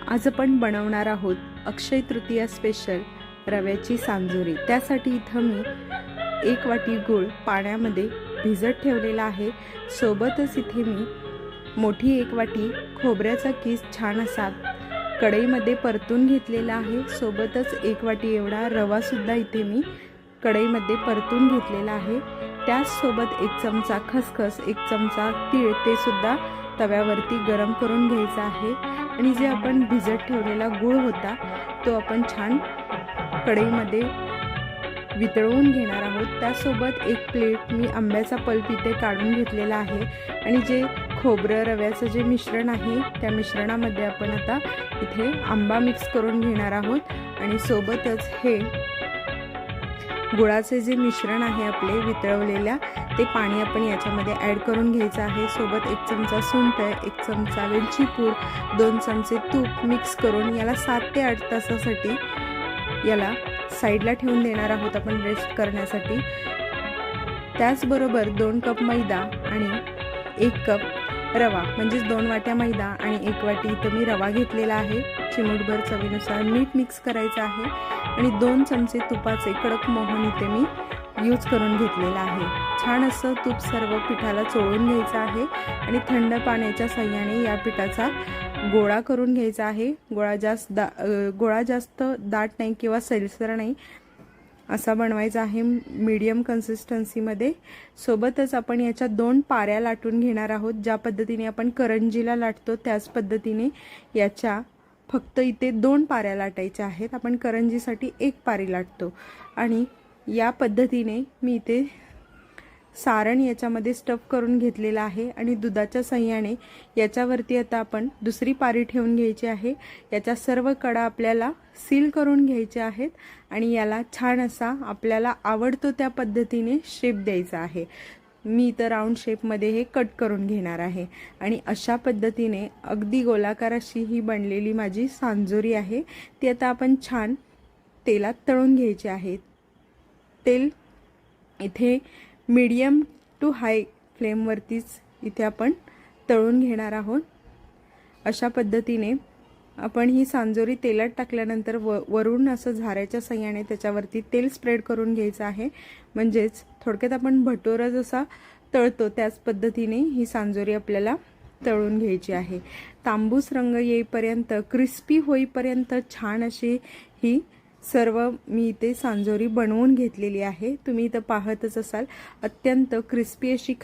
आज आपण बनवणार आहोत अक्षय तृतीया स्पेशल रव्याची सांजोरी। त्यासाठी इथं मी 1 वाटी गूळ पाण्यामध्ये भिजत ठेवलेला आहे। सोबतच इथे मी मोठी 1 वाटी खोबऱ्याचा किस छान असा कढईमध्ये परतून घेतलेला आहे। सोबतच 1 वाटी एवढा रवा सुद्धा इथे मी कढईमध्ये परतून घेतलेला आहे। त्याचसोबत 1 चमचा खसखस, 1 चमचा तीळ ते सुद्धा तव्यावरती गरम करून घ्यायचा आहे। आणि जे आपण भिजत ठेवलेला गूळ होता तो आपण छान कढईमध्ये वितळवून घेणार आहोत। त्यासोबत 1 प्लेट मी आंब्याचा पल्प इथे काढून घेतलेला आहे। आणि जे खोबरं रव्याचं जे मिश्रण आहे त्या मिश्रणामध्ये आपण आता इथे आंबा मिक्स करून घेणार आहोत। आणि सोबतच हे गुळाचे जे मिश्रण आहे आपले वितळवलेल्या ते पाणी आपण याच्यामध्ये ॲड करून घ्यायचं आहे। सोबत 1 चमचा सुंठ, 1 चमचा वेलची पूड, 2 चमचे तूप मिक्स करून याला 7 ते 8 तासासाठी याला साईडला ठेवून देणार आहोत आपण रेस्ट करण्यासाठी। त्याचबरोबर 2 कप मैदा आणि 1 कप रवा म्हणजे 2 वाट्या मैदा आणि 1 वाटी इथं मी रवा घेतलेला आहे। चिमूटभर चवीनुसार मीठ मिक्स करायचं आहे आणि 2 चमचे तुपाचे कडक मोहन इथे मी यूज करून घेतलेला आहे। छान असं तूप सर्व पिठाला चोळून घ्यायचं आहे आणि थंड पाण्याच्या साहाय्याने या पिठाचा गोळा करून घ्यायचा आहे। गोळा जास्त दाट नाही किंवा सैलसर नाही असा बनवायचा आहे, मीडियम कन्सिस्टन्सीमध्ये। सोबतच आपण याच्या 2 पाऱ्या लाटून घेणार आहोत। ज्या पद्धतीने आपण करंजीला लाटतो त्याच पद्धतीने याच्या फक्त इथे 2 पाऱ्या लाटायच्या आहेत। आपण करंजीसाठी 1 पारी लाटतो आणि या पद्धतीने मी इथे सारण याच्यामध्ये स्टफ करून घेतलेला आहे। आणि दुधाच्या साहाय्याने याच्यावरती आता आपण दुसरी पारी ठेवून घ्यायची आहे। याच्या सर्व कडा आपल्याला सील करून घ्यायचे आहेत आणि याला छान असा आपल्याला आवडतो त्या पद्धतीने शेप द्यायचा आहे। मी तर राऊंड शेपमध्ये हे कट करून घेणार आहे। आणि अशा पद्धतीने अगदी गोलाकार अशी ही बनलेली माझी सांजोरी आहे। ती आता आपण छान तेलात तळून घ्यायची आहे। तेल इथे मीडियम टू हाय फ्लेमवरतीच इथे आपण तळून घेणार आहोत। अशा पद्धतीने आपण ही सांजोरी तेलात टाकल्यानंतर वरून असं झाऱ्याच्या साहाय्याने त्याच्यावरती तेल स्प्रेड करून घ्यायचं आहे। म्हणजेच थोडक्यात आपण भटोरा जसा तळतो त्याच पद्धतीने ही सांजोरी आपल्याला तळून घ्यायची आहे। तांबूस रंग येईपर्यंत, क्रिस्पी होईपर्यंत छान अशी ही सर्व मी इथे सांजोरी बनवून घेतलेली आहे। तुम्ही इथं पाहतच असाल अत्यंत क्रिस्पी अशी